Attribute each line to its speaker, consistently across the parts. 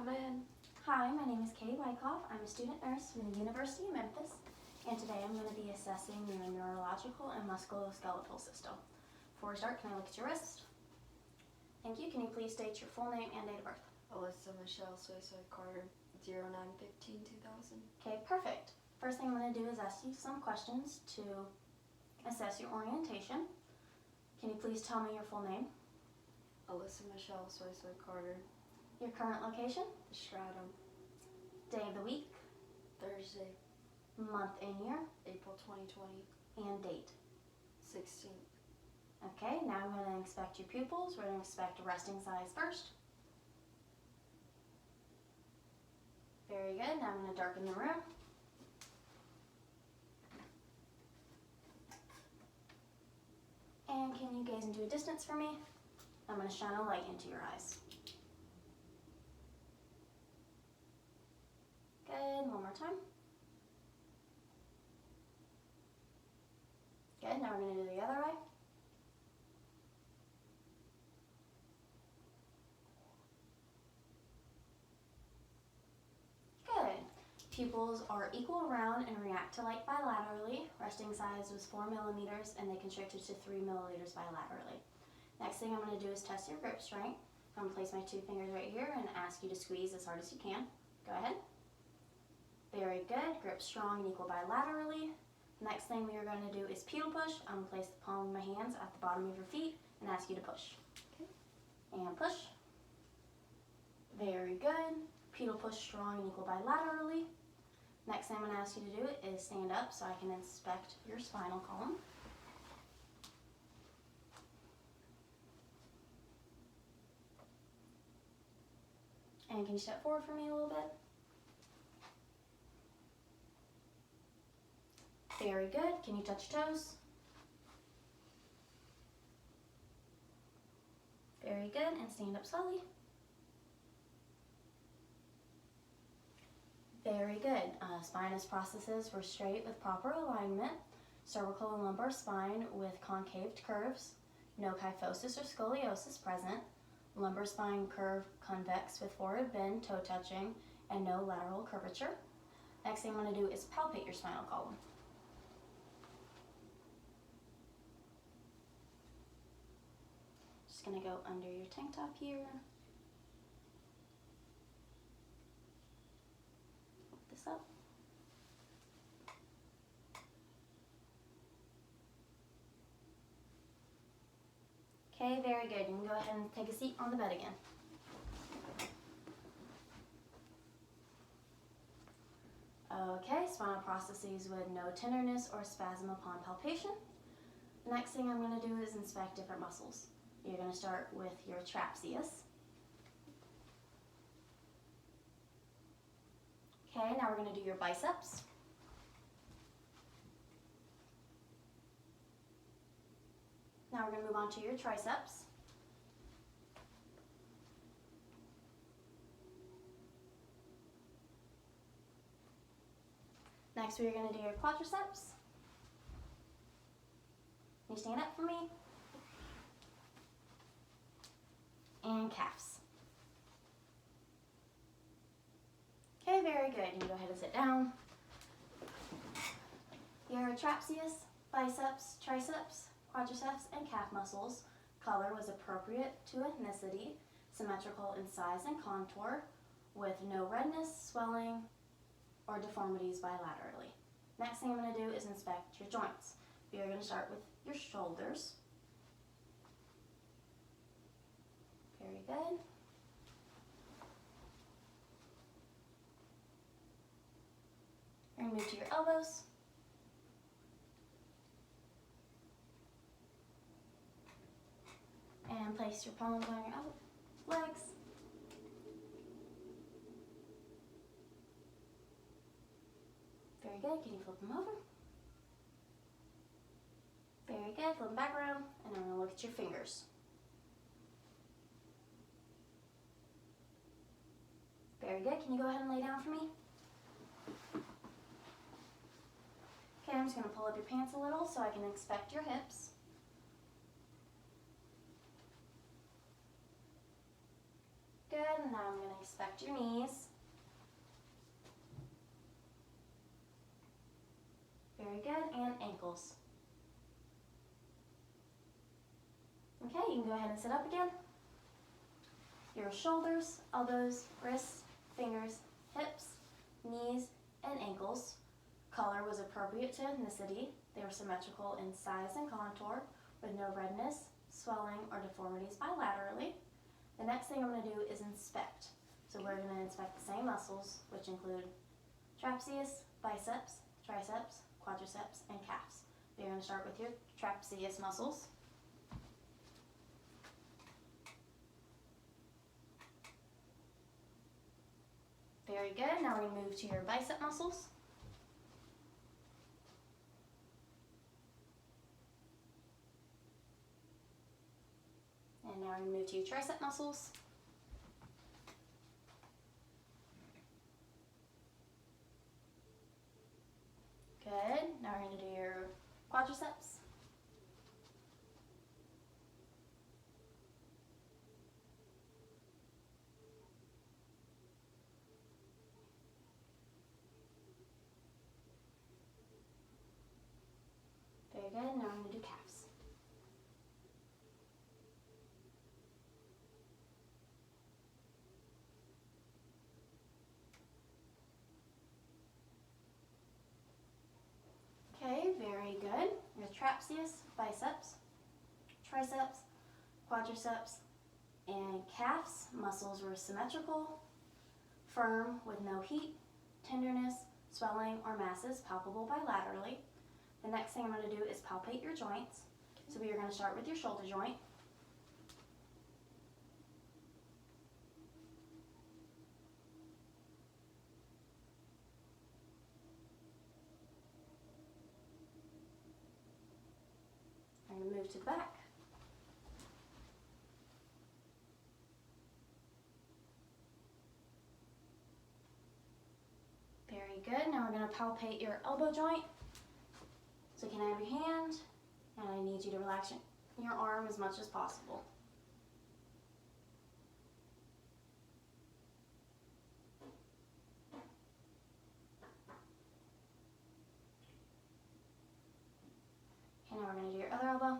Speaker 1: Come in.
Speaker 2: Hi, my name is Katie Wyckoff. I'm a student nurse from the University of Memphis, and today I'm going to be assessing your neurological and musculoskeletal system. Before we start, can I look at your wrist? Thank you. Can you please state your full name and date of birth?
Speaker 1: Alyssa Michelle Soy Carter, 0915-2000.
Speaker 2: Okay, perfect. First thing I'm going to do is ask you some questions to assess your orientation. Can you please tell me your full name?
Speaker 1: Alyssa Michelle Soy Carter,
Speaker 2: Your current location?
Speaker 1: the Stratum,
Speaker 2: Day of the week?
Speaker 1: Thursday,
Speaker 2: Month and year?
Speaker 1: April 2020,
Speaker 2: And date?
Speaker 1: 16th.
Speaker 2: Okay, now I'm going to inspect your pupils. We're going to inspect resting size first. Very good. Now I'm going to darken the room. And can you gaze into a distance for me? I'm going to shine a light into your eyes. Good. One more time. Good. Now we're going to do the other eye. Good. Pupils are equal around and react to light bilaterally. Resting size was 4 millimeters and they constricted to 3 milliliters bilaterally. Next thing I'm going to do is test your grip strength. I'm going to place my 2 fingers right here and ask you to squeeze as hard as you can. Go ahead. Very good. Grip strong and equal bilaterally. Next thing we are going to do is pedal push. I'm going to place the palm of my hands at the bottom of your feet and ask you to push.
Speaker 1: Okay.
Speaker 2: And push. Very good. Pedal push strong and equal bilaterally. Next thing I'm going to ask you to do is stand up so I can inspect your spinal column. And can you step forward for me a little bit? Very good. Can you touch your toes? Very good. And stand up slowly. Very good. Spinous processes were straight with proper alignment. Cervical and lumbar spine with concaved curves. No kyphosis or scoliosis present. Lumbar spine curve convex with forward bend, toe touching, and no lateral curvature. Next thing I'm going to do is palpate your spinal column. Just going to go under your tank top here. Lift this up. Okay, very good. You can go ahead and take a seat on the bed again. Okay, spinal processes with no tenderness or spasm upon palpation. The next thing I'm going to do is inspect different muscles. You're going to start with your trapezius. Okay, now we're going to do your biceps. Now we're going to move on to your triceps. Next, we're going to do your quadriceps. Can you stand up for me? And calves. Okay, very good. You can go ahead and sit down. Your trapezius, biceps, triceps, quadriceps, and calf muscles. Color was appropriate to ethnicity, symmetrical in size and contour, with no redness, swelling, or deformities bilaterally. Next thing I'm going to do is inspect your joints. We are going to start with your shoulders. Very good. We're going to move to your elbows. And place your palms on your legs. Very good. Can you flip them over? Very good. Flip them back around. And I'm going to look at your fingers. Very good. Can you go ahead and lay down for me? Okay, I'm just going to pull up your pants a little so I can inspect your hips. Good, and Now I'm going to inspect your knees. Very good. And ankles. Okay, you can go ahead and sit up again. Your shoulders, elbows, wrists, fingers, hips, knees, and ankles. Color was appropriate to ethnicity. They were symmetrical in size and contour with no redness, swelling, or deformities bilaterally. The next thing I'm going to do is inspect. So we're going to inspect the same muscles, which include trapezius, biceps, triceps, quadriceps, and calves. You're going to start with your trapezius muscles. Very good. Now we're going to move to your bicep muscles. And now we're going to move to your tricep muscles. Good. Now we're going to do your quadriceps. Very good. Now I'm going to do calves. Okay, very good. Your trapezius, biceps, triceps, quadriceps, and calves muscles were symmetrical, firm with no heat, tenderness, swelling, or masses palpable bilaterally. The next thing I'm going to do is palpate your joints. So we are going to start with your shoulder joint. I'm going to move to the back. Very good. Now we're going to palpate your elbow joint. So can I have your hand? And I need you to relax your arm as much as possible. Okay, now we're going to do your other elbow.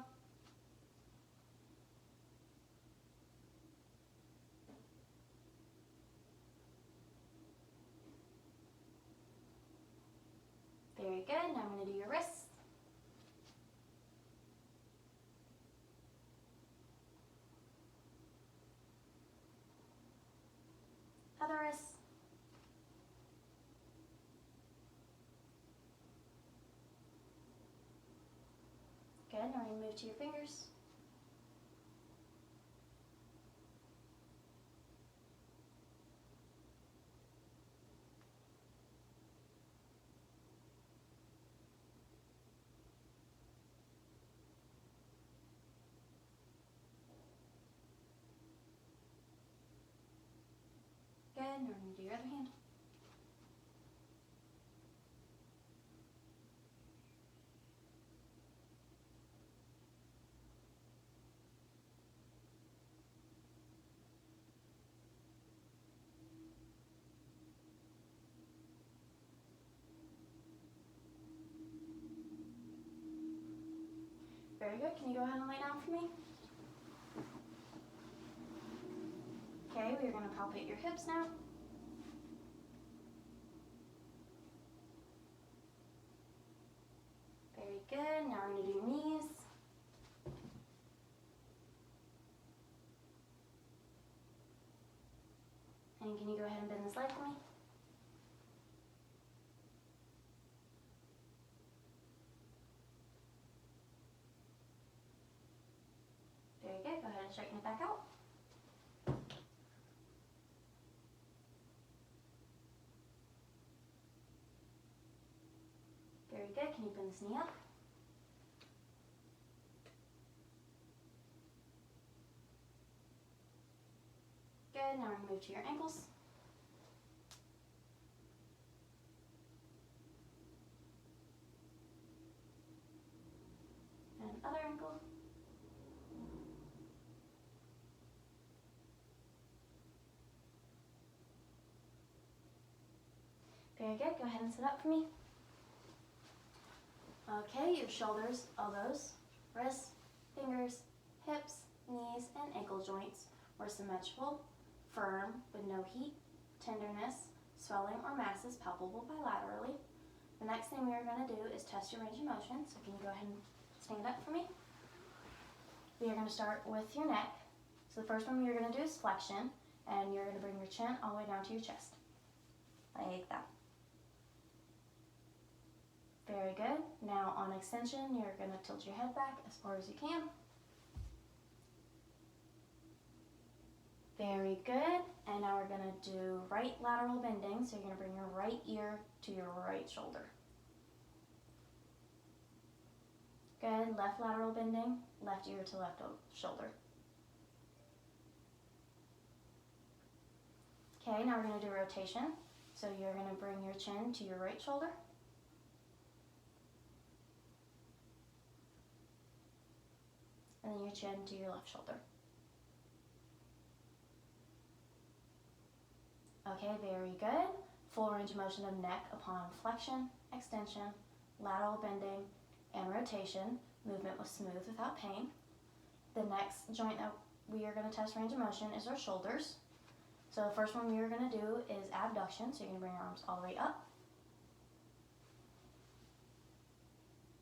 Speaker 2: Very good. Now I'm going to do your wrists. Other wrists. Good. Now we're going to move to your fingers. Good. Now we're going to do your other hand. Very good. Can you go ahead and lay down for me? Okay, we're going to palpate your hips now. Very good. Now we're going to do your knees. And can you go ahead and bend this leg for me? Very good. Go ahead and straighten it back out. Very good. Can you bend this knee up? Good. Now we're going to move to your ankles. And other ankle. Very good. Go ahead and sit up for me. Okay, your shoulders, elbows, wrists, fingers, hips, knees, and ankle joints were symmetrical, firm, with no heat, tenderness, swelling, or masses palpable bilaterally. The next thing we are going to do is test your range of motion. So can you go ahead and stand up for me? We are going to start with your neck. So the first one we are going to do is flexion, and you're going to bring your chin all the way down to your chest. Like that. Very good. Now on extension, you're going to tilt your head back as far as you can. Very good. And now we're going to do right lateral bending. So you're going to bring your right ear to your right shoulder. Good. Left lateral bending, left ear to left shoulder. Okay, now we're going to do rotation. So you're going to bring your chin to your right shoulder. And then your chin to your left shoulder. Okay, very good. Full range of motion of neck upon flexion, extension, lateral bending, and rotation. Movement was smooth without pain. The next joint that we are going to test range of motion is our shoulders. So the first one we are going to do is abduction. So you're going to bring your arms all the way up.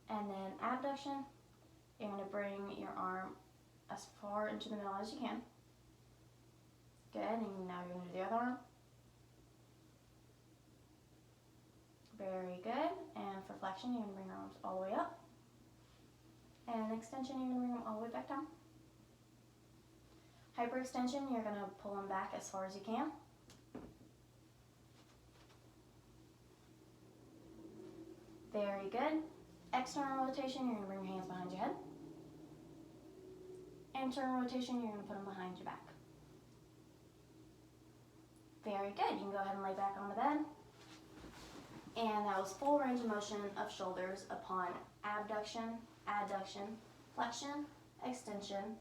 Speaker 2: And then abduction, you're going to bring your arm as far into the middle as you can. Good, and now you're going to do the other arm. Very good, and for flexion, you're going to bring your arms all the way up. And extension, you're going to bring them all the way back down. Hyperextension, you're going to pull them back as far as you can. Very good. External rotation, you're going to bring your hands behind your head. Internal rotation, you're going to put them behind your back. Very good. You can go ahead and lay back on the bed. And that was full range of motion of shoulders upon abduction, adduction, flexion, extension,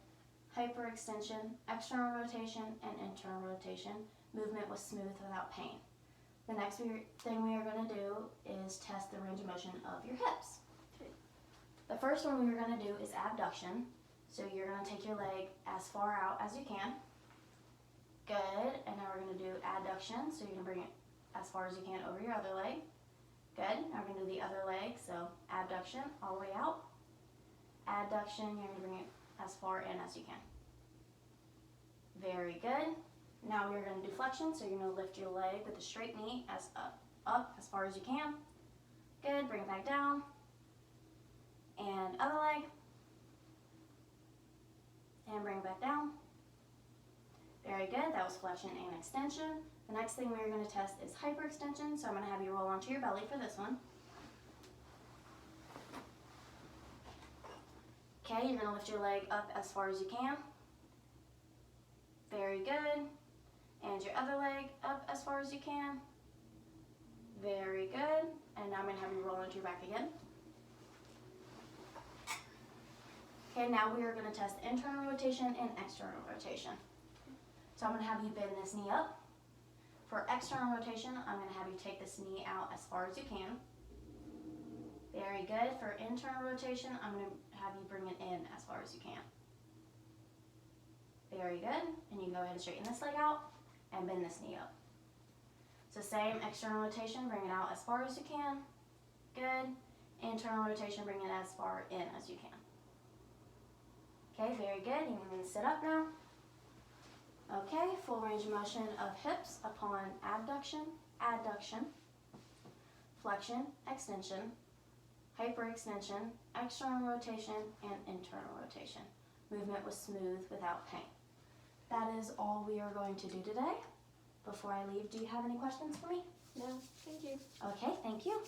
Speaker 2: hyperextension, external rotation, and internal rotation. Movement was smooth without pain. The next thing we are going to do is test the range of motion of your hips. The first one we are going to do is abduction. So you're going to take your leg as far out as you can. Good. And now we're going to do adduction. So you're going to bring it as far as you can over your other leg. Good. Now we're going to do the other leg. So abduction all the way out. Adduction, you're going to bring it as far in as you can. Very good. Now we're going to do flexion. So you're going to lift your leg with a straight knee up as far as you can. Good. Bring it back down. And other leg. And bring it back down. Very good. That was flexion and extension. The next thing we're going to test is hyperextension. So I'm going to have you roll onto your belly for this one. Okay, you're going to lift your leg up as far as you can. Very good. And your other leg up as far as you can. Very good. And now I'm going to have you roll onto your back again. Okay, now we are going to test internal rotation and external rotation. So I'm going to have you bend this knee up. For external rotation, I'm going to have you take this knee out as far as you can. Very good. For internal rotation, I'm going to have you bring it in as far as you can. Very good. And you can go ahead and straighten this leg out and bend this knee up. So same external rotation, bring it out as far as you can. Good. Internal rotation, bring it as far in as you can. Okay, very good. You can sit up now. Okay, full range of motion of hips upon abduction, adduction, flexion, extension, hyperextension, external rotation, and internal rotation. Movement was smooth without pain. That is all we are going to do today. Before I leave, do you have any questions for me?
Speaker 1: No, thank you.
Speaker 2: Okay, thank you.